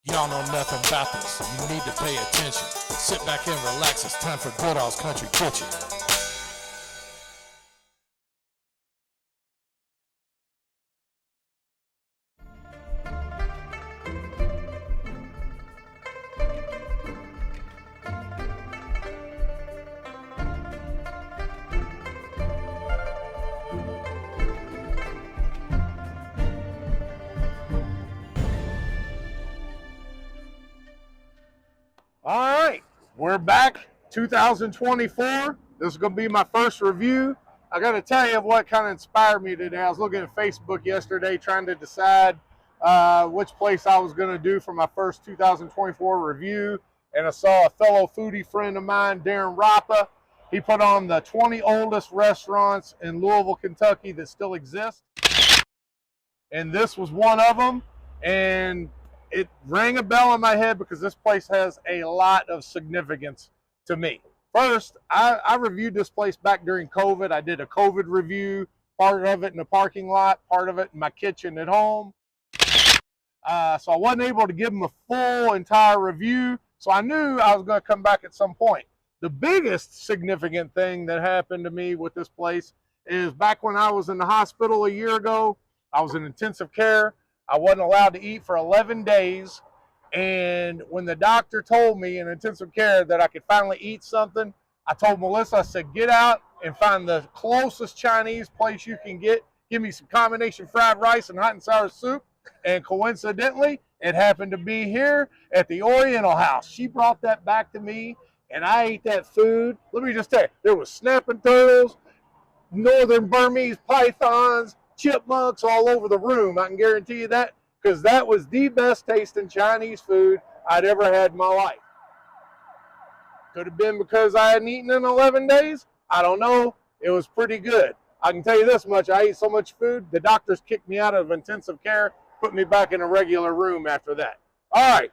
Y'all know nothing about this. You need to pay attention. Sit back and relax. It's time for Goodall's Country Kitchen. All right, we're back, 2024. This is going to be my first review. I got to tell you what kind of inspired me today. I was looking at Facebook yesterday trying to decide which place I was going to do for my first 2024 review, and I saw a fellow foodie friend of mine, Darren Rappa. He put on the 20 oldest restaurants in Louisville, Kentucky that still exist, and this was one of them. And it rang a bell in my head because this place has a lot of significance to me. First, I reviewed this place back during COVID. I did a COVID review, part of it in the parking lot, part of it in my kitchen at home. So I wasn't able to give them a full entire review, so I knew I was going to come back at some point. The biggest significant thing that happened to me with this place is back when I was in the hospital a year ago. I was in intensive care. I wasn't allowed to eat for 11 days. And when the doctor told me in intensive care that I could finally eat something, I told Melissa, I said, get out and find the closest Chinese place you can get. Give me some combination fried rice and hot and sour soup. And coincidentally, it happened to be here at the Oriental House. She brought that back to me, and I ate that food. Let me just tell you, there was snapping turtles, northern Burmese pythons, chipmunks all over the room. I can guarantee you that, because that was the best tasting Chinese food I'd ever had in my life. Could have been because I hadn't eaten in 11 days. I don't know. It was pretty good. I can tell you this much. I ate so much food, the doctors kicked me out of intensive care, put me back in a regular room after that. All right,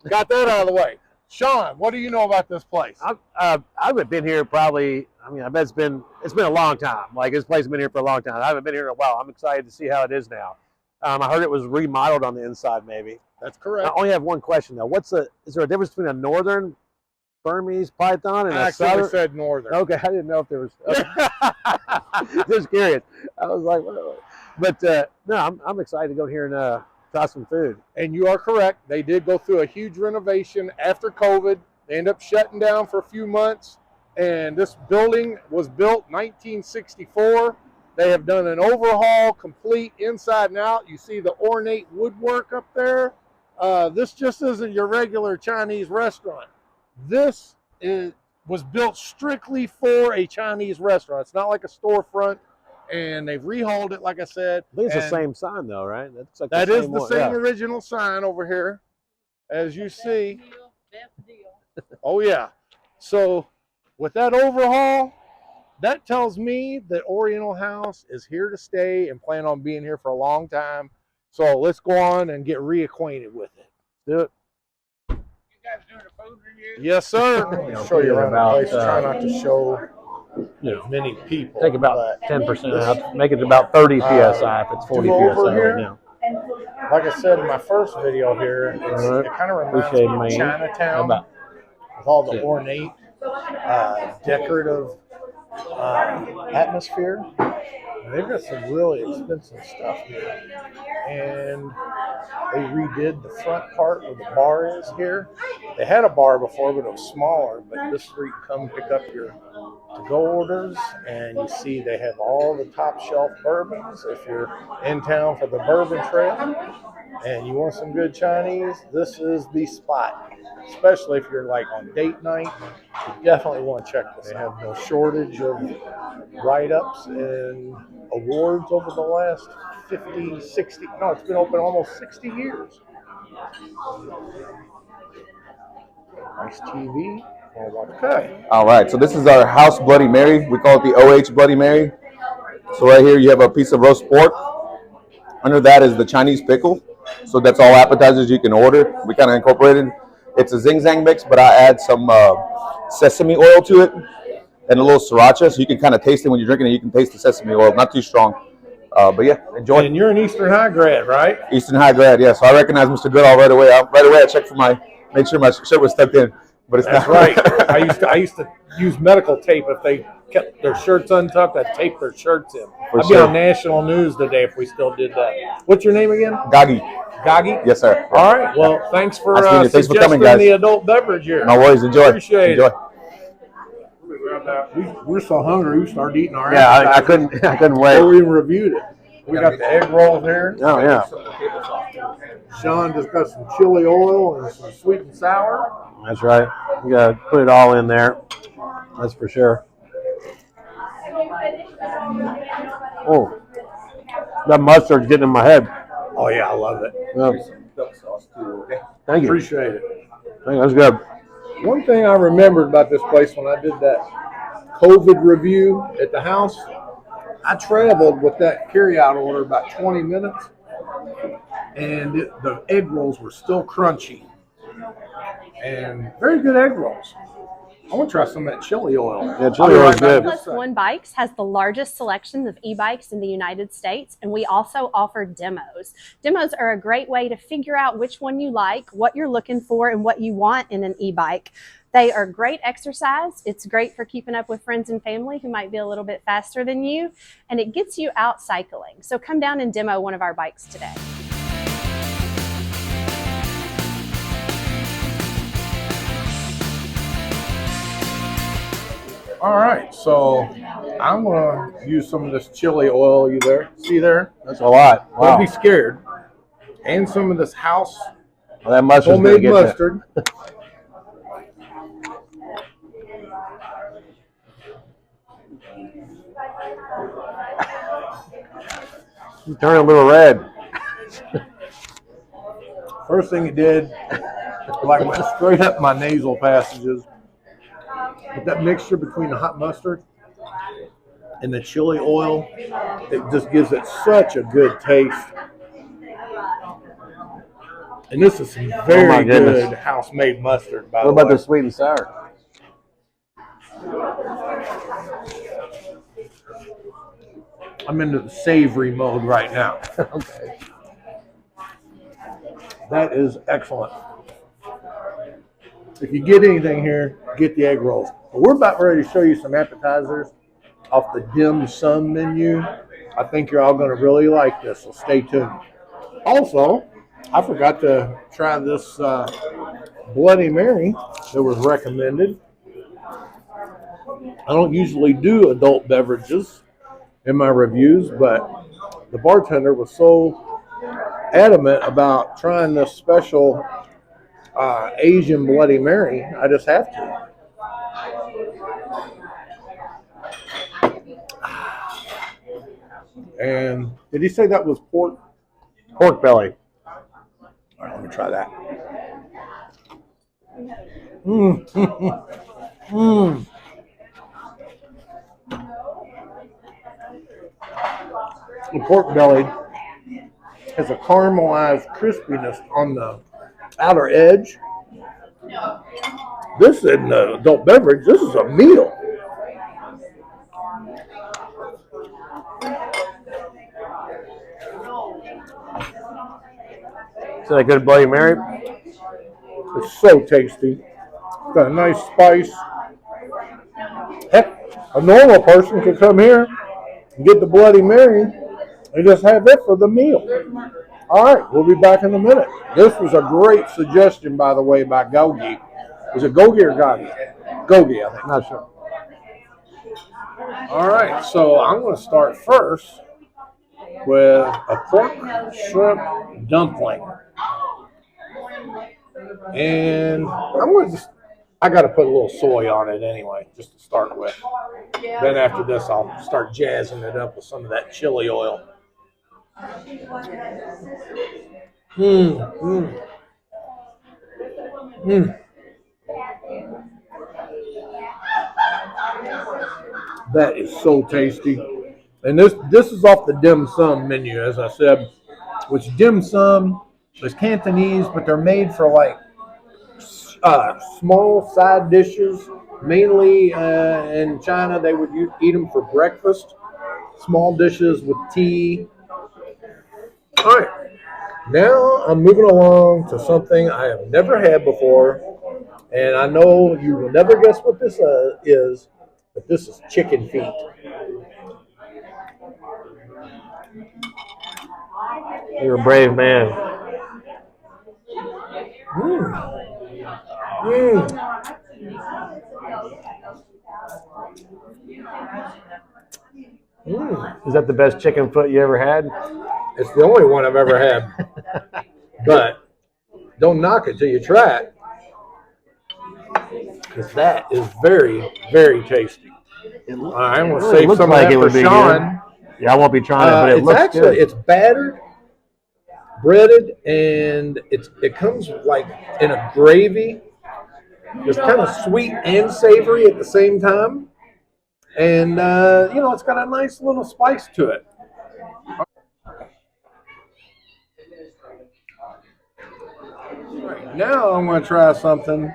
got that out of the way. Sean, what do you know about this place? I haven't been here probably. I mean, I bet it's been a long time. Like, this place has been here for a long time. I haven't been here in a while. I'm excited to see how it is now. I heard it was remodeled on the inside, maybe. That's correct. I only have one question though. Is there a difference between a northern Burmese python and I a southern? said northern. Okay, I didn't know if there was. Okay. Just curious. I was like, what? But no, I'm excited to go here and try some food. And you are correct. They did go through a huge renovation after COVID. They ended up shutting down for a few months. And this building was built 1964. They have done an overhaul, complete inside and out. You see the ornate woodwork up there. This just isn't your regular Chinese restaurant. This was built strictly for a Chinese restaurant. It's not like a storefront. And they've rehauled it, like I said. I think it's the same sign, though, right? That's like that is the same original sign over here, as you see. Best deal. Oh, yeah. So with that overhaul, that tells me that Oriental House is here to stay and plan on being here for a long time. So let's go on and get reacquainted with it. Do it. You guys doing a food review? Yes, sir. I'll show you around the place. Try not to show many people. Take about 10% out. Make it about 30 psi if it's 40 psi right now. Like I said in my first video here, it kind of reminds me of Chinatown with all the ornate, decorative atmosphere. They've got some really expensive stuff here. And they redid the front part where the bar is here. They had a bar before, but it was smaller. But this is where you come pick up your to-go orders, and you see they have all the top shelf bourbons. If you're in town for the bourbon trail and you want some good Chinese, this is the spot. Especially if you're like on date night, you definitely want to check this. They have no shortage of write-ups and awards over the last 50, 60, no, it's been open almost 60 years. Nice TV. Okay. All right, so this is our house Bloody Mary. We call it the OH Bloody Mary. So right here you have a piece of roast pork. Under that is the Chinese pickle. So that's all appetizers you can order. We kind of incorporated. It's a zing-zang mix, but I add some sesame oil to it and a little sriracha, so you can kind of taste it when you're drinking it. You can taste the sesame oil, not too strong. But yeah, enjoy. And you're an Eastern High grad, right? Eastern High grad, yeah. So I recognize Mr. Goodall right away. I checked for made sure my shirt was tucked in. But it's That's not. right. I used to use medical tape if they kept their shirts untucked. I'd tape their shirts in. I'd be on national news today if we still did that. What's your name again? Gagi. Gagi? Yes, sir. All right. Well, thanks for Thanks for coming, suggesting guys. the adult beverage here. No worries. Enjoy. Appreciate Enjoy. it. We're so hungry. We started eating our I appetizers couldn't wait. before we even reviewed it. We got the egg rolls here. Oh yeah. Sean just got some chili oil and some sweet and sour. That's right. You gotta put it all in there. That's for sure. Oh, that mustard's getting in my head. Oh yeah, I love it. Yeah. Thank you. Appreciate it. That's good. One thing I remembered about this place when I did that COVID review at the house, I traveled with that carryout order about 20 minutes, and the egg rolls were still crunchy. And very good egg rolls. I want to try some of that chili oil. Yeah, chili oil is good. Plus One Bikes has the largest selection of e-bikes in the United States, and we also offer demos. Demos are a great way to figure out which one you like, what you're looking for, and what you want in an e-bike. They are great exercise. It's great for keeping up with friends and family who might be a little bit faster than you, and it gets you out cycling. So come down and demo one of our bikes today. All right, so I'm going to use some of this chili oil. You there? See there? That's a lot. Wow. Don't be scared. And some of this house Well, that mustard's gonna homemade get mustard. You turn a little red. First thing it did, like went straight up my nasal passages. But that mixture between the hot mustard and the chili oil, it just gives it such a good taste. And this is some very good house-made mustard, by the way. What about the sweet and sour? I'm into the savory mode right now. Okay. That is excellent. If you get anything here, get the egg rolls. But we're about ready to show you some appetizers off the dim sum menu. I think you're all going to really like this, so stay tuned. Also, I forgot to try this Bloody Mary that was recommended. I don't usually do adult beverages in my reviews, but the bartender was so adamant about trying this special Asian Bloody Mary, I just have to. And did he say that was pork? Pork belly. All right, let me try that. Mmm. Mmm. The pork belly has a caramelized crispiness on the outer edge. This isn't an adult beverage. This is a meal. Is that a good Bloody Mary? It's so tasty. It's got a nice spice. Heck, a normal person could come here and get the Bloody Mary and just have it for the meal. All right, we'll be back in a minute. This was a great suggestion, by the way, by Gogi. Was it Gogi or Gogi? Gogi, I think. Not sure. All right, so I'm going to start first with a pork shrimp dumpling. And I'm going to I got to put a little soy on it anyway, just to start with. Then after this, I'll start jazzing it up with some of that chili oil. That is so tasty. And this is off the dim sum menu, as I said, which dim sum is Cantonese, but they're made for like small side dishes. Mainly in China, they would eat them for breakfast. small dishes with tea. All right, now I'm moving along to something I have never had before, and I know you will never guess what this is, but this is chicken feet. You're a brave man. Is that the best chicken foot you ever had? It's the only one I've ever had, but don't knock it till you try it, because that is very, very tasty. All right, I'm going to save some of that for Sean. Yeah, I won't be trying it, but it looks good. It's battered, breaded, and it comes like in a gravy. It's kind of sweet and savory at the same time. And, it's got a nice little spice to it. Right, now I'm going to try something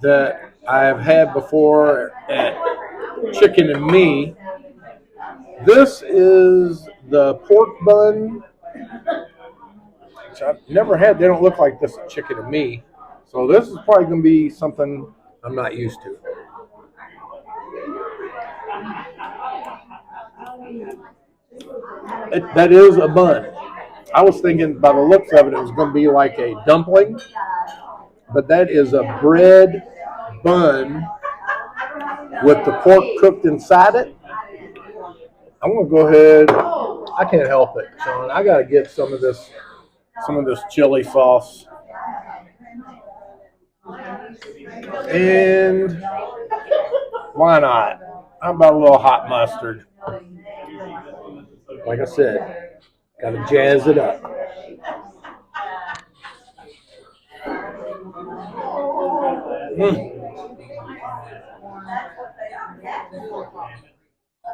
that I've had before at Chicken and Me. This is the pork bun, which I've never had. They don't look like this at Chicken and Me. So this is probably going to be something I'm not used to. That is a bun. I was thinking by the looks of it, it was going to be like a dumpling, but that is a bread bun with the pork cooked inside it. I'm going to go ahead. I can't help it, Sean. I got to get some of this chili sauce. And why not? How about a little hot mustard? Like I said, got to jazz it up.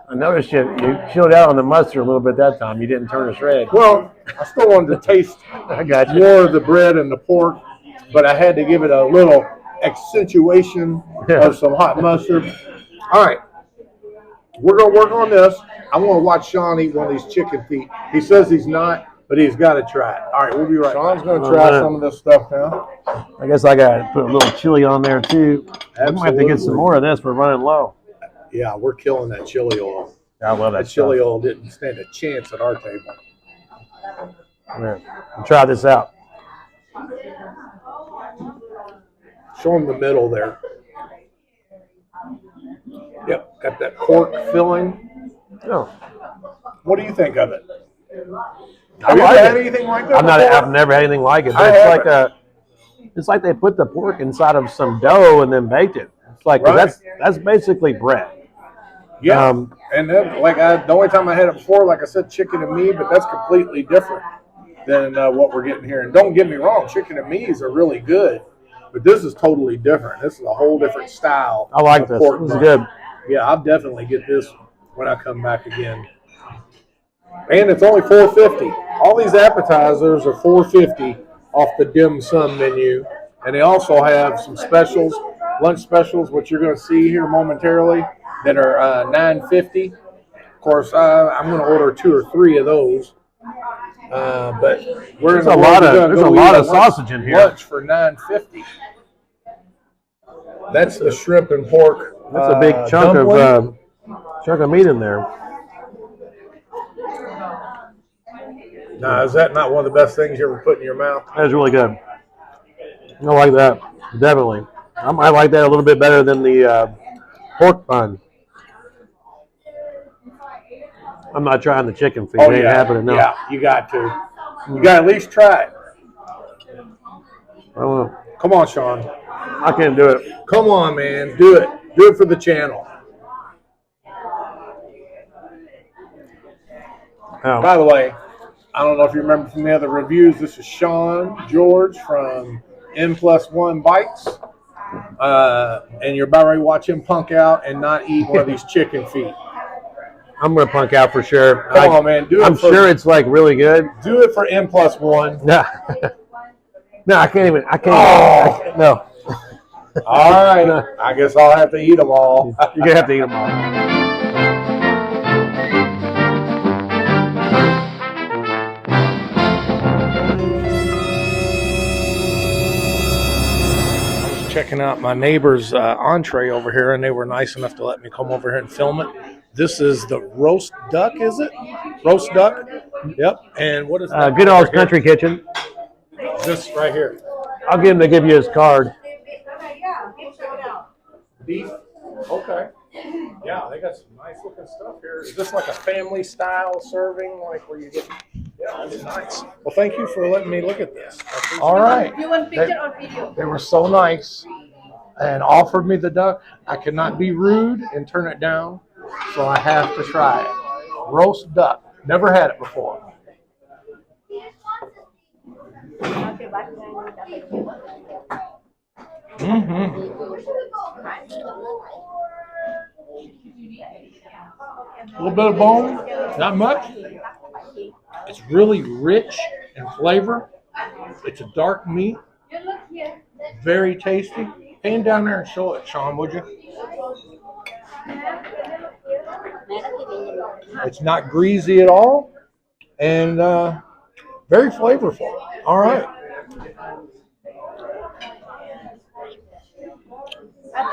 I noticed you chilled out on the mustard a little bit that time. You didn't turn us red. Well, I still wanted to taste I got you. more of the bread and the pork, but I had to give it a little accentuation of some hot mustard. All right, we're going to work on this. I want to watch Sean eat one of these chicken feet. He says he's not, but he's got to try it. All right, we'll be right back. Sean's going to try some of this stuff now. I guess I got to put a little chili on there, too. I might have to get some more of this. We're running low. Yeah, we're killing that chili oil. I love that chili oil didn't stand a chance at our table. Yeah. We'll try this out. Show them the middle there. Yep, got that pork filling. Oh. What do you think of it? Have you had anything like that? I've never had anything like it. But it's like they put the pork inside of some dough and then baked it. It's like that's basically bread. Yeah, and then the only time I had it before, like I said, Chicken and Me, but that's completely different than what we're getting here. And don't get me wrong, Chicken and Me's are really good, but this is totally different. This is a whole different style. I like this. This is good. Yeah, I'll definitely get this when I come back again. And it's only $4.50. All these appetizers are $4.50 off the dim sum menu, and they also have some specials, lunch specials, which you're going to see here momentarily, that are $9.50. Of course, I'm going to order 2 or 3 of those. But there's a lot of sausage in here. Lunch for $9.50. That's the shrimp and pork. That's a big chunk of meat in there. Now, is that not one of the best things you ever put in your mouth? That is really good. I like that. Definitely. I like that a little bit better than the pork bun. I'm not trying the chicken feet. It ain't happening, no. Yeah, you got to. You got to at least try it. I don't know. Come on, Sean. I can't do it. Come on, man. Do it. Do it for the channel. Oh. By the way, I don't know if you remember from the other reviews, this is Sean George from N+1 Bites. And you're about ready to watch him punk out and not eat one of these chicken feet. I'm going to punk out for sure. Come on, man. Do it. I'm sure it's like really good. Do it for N+1. No. No, I can't even. No. All right. I guess I'll have to eat them all. You're going to have to eat them all. checking out my neighbor's entree over here, and they were nice enough to let me come over here and film it. This is the roast duck, is it? Roast duck? Yep. And what is that? Good old country kitchen. This right here. I'll get him to give you his card. Beef? Okay. Yeah, they got some nice looking stuff here. Is this like a family style serving, like where you get? Yeah, that's nice. Well, thank you for letting me look at this. All right. You want picture or video? They were so nice and offered me the duck. I cannot be rude and turn it down, so I have to try it. Roast duck. Never had it before. A little bit of bone, not much. It's really rich in flavor. It's a dark meat, very tasty. Hand down there and show it, Sean, would you? It's not greasy at all, and very flavorful. All right.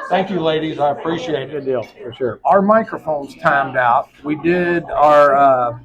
Thank you, ladies. I appreciate it. Good deal, for sure. Our microphone's timed out. We did our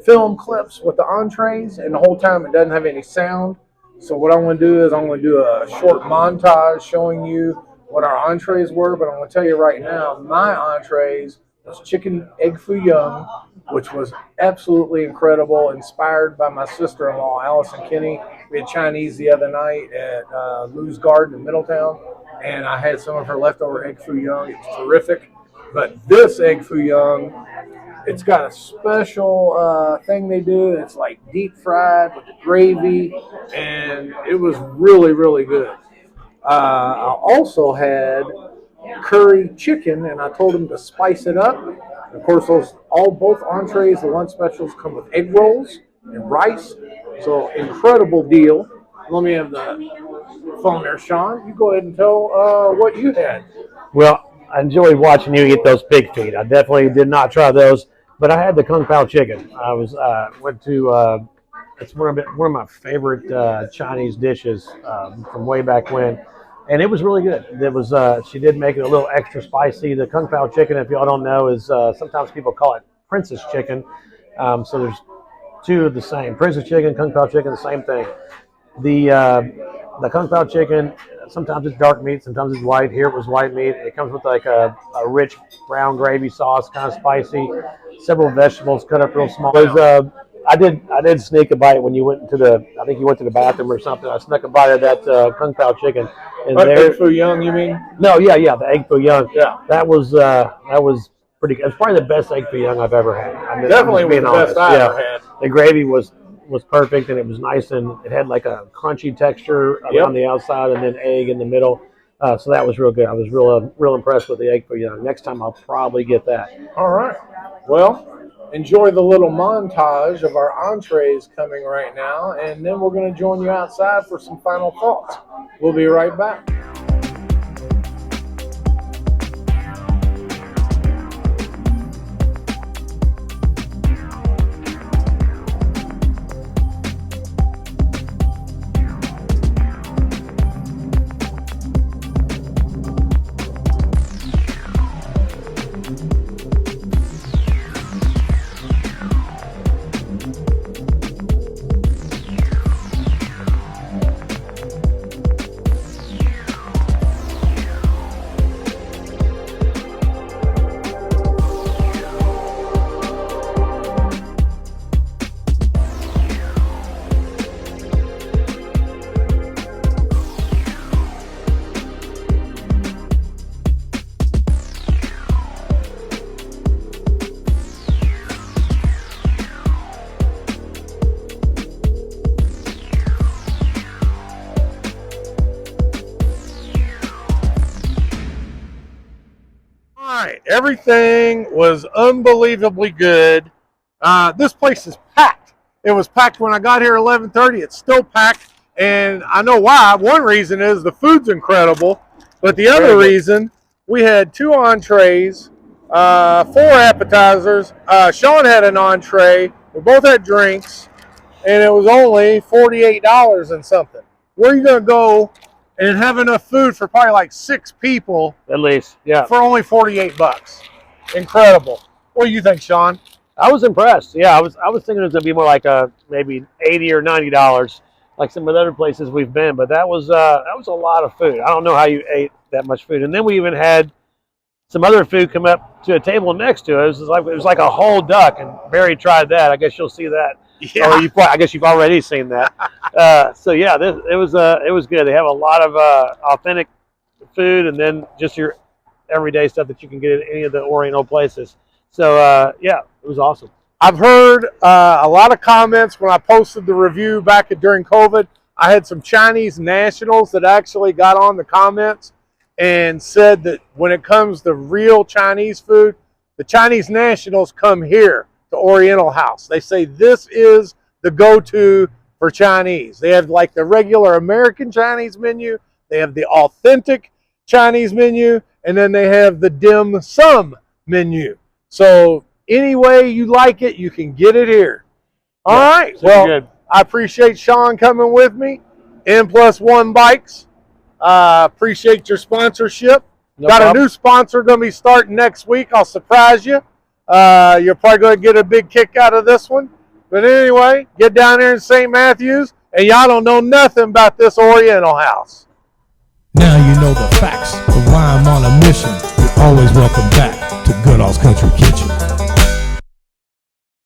film clips with the entrees, and the whole time it doesn't have any sound. So what I'm going to do is I'm going to do a short montage showing you what our entrees were, but I'm going to tell you right now, my entrees was chicken egg foo young, which was absolutely incredible, inspired by my sister-in-law, Allison Kinney. We had Chinese the other night at Lou's Garden in Middletown, and I had some of her leftover egg foo young. It's terrific. But this egg foo young, it's got a special thing they do. It's like deep fried with the gravy, and it was really, really good. I also had curry chicken, and I told them to spice it up. And of course, both entrees, the lunch specials, come with egg rolls and rice. So incredible deal. Let me have the phone there, Sean. You go ahead and tell what you had. Well, I enjoyed watching you eat those pig feet. I definitely did not try those, but I had the Kung Pao chicken. I went to it's one of my favorite Chinese dishes from way back when, and it was really good. It was she did make it a little extra spicy. The Kung Pao chicken, if y'all don't know, is sometimes people call it princess chicken. So there's two of the same, princess chicken, Kung Pao chicken, the same thing. The Kung Pao chicken, sometimes it's dark meat, sometimes it's white. Here it was white meat. It comes with like a rich brown gravy sauce, kind of spicy. Several vegetables cut up real small. I did sneak a bite when you went to I think you went to the bathroom or something. I snuck a bite of that Kung Pao chicken. And Egg foo young, you mean? No, yeah, the egg foo young. Yeah, that was pretty good. It's probably the best egg foo young I've ever had. Definitely was the best I ever had. The gravy was perfect, and it was nice, and it had like a crunchy texture around the outside and then egg in the middle. So that was real good. I was real impressed with the egg foo young. Next time I'll probably get that. All right. Well, enjoy the little montage of our entrees coming right now, and then we're going to join you outside for some final thoughts. We'll be right back. Everything was unbelievably good. This place is packed. It was packed when I got here at 11:30. It's still packed, and I know why. One reason is the food's incredible, but the other reason, we had 2 entrees, 4 appetizers. Sean had an entree. We both had drinks, and it was only $48 and something. Where are you going to go and have enough food for probably like 6 people At least, yeah. for only $48. Incredible. What do you think, Sean? I was impressed. Yeah, I was thinking it was gonna be more like maybe $80 or $90, like some of the other places we've been. But that was a lot of food. I don't know how you ate that much food. And then we even had some other food come up to a table next to us. It was like a whole duck, and Barry tried that. I guess you'll see that. Yeah. Or I guess you've already seen that. So yeah, it was good. They have a lot of authentic food, and then just your everyday stuff that you can get at any of the Oriental places. So yeah, it was awesome. I've heard a lot of comments when I posted the review back during COVID. I had some Chinese nationals that actually got on the comments and said that when it comes to real Chinese food, the Chinese nationals come here to Oriental House. They say this is the go-to for Chinese. They have like the regular American Chinese menu, they have the authentic Chinese menu, and then they have the dim sum menu. So any way you like it, you can get it here. All right. Well, good. I appreciate Sean coming with me. N+1 Bikes. Appreciate your sponsorship. No Got problem. a new sponsor going to be starting next week. I'll surprise you. You're probably going to get a big kick out of this one. But anyway, get down there in St. Matthews, and y'all don't know nothing about this Oriental House. Now you know the facts of why I'm on a mission. You're always welcome back to Goodall's Country Kitchen.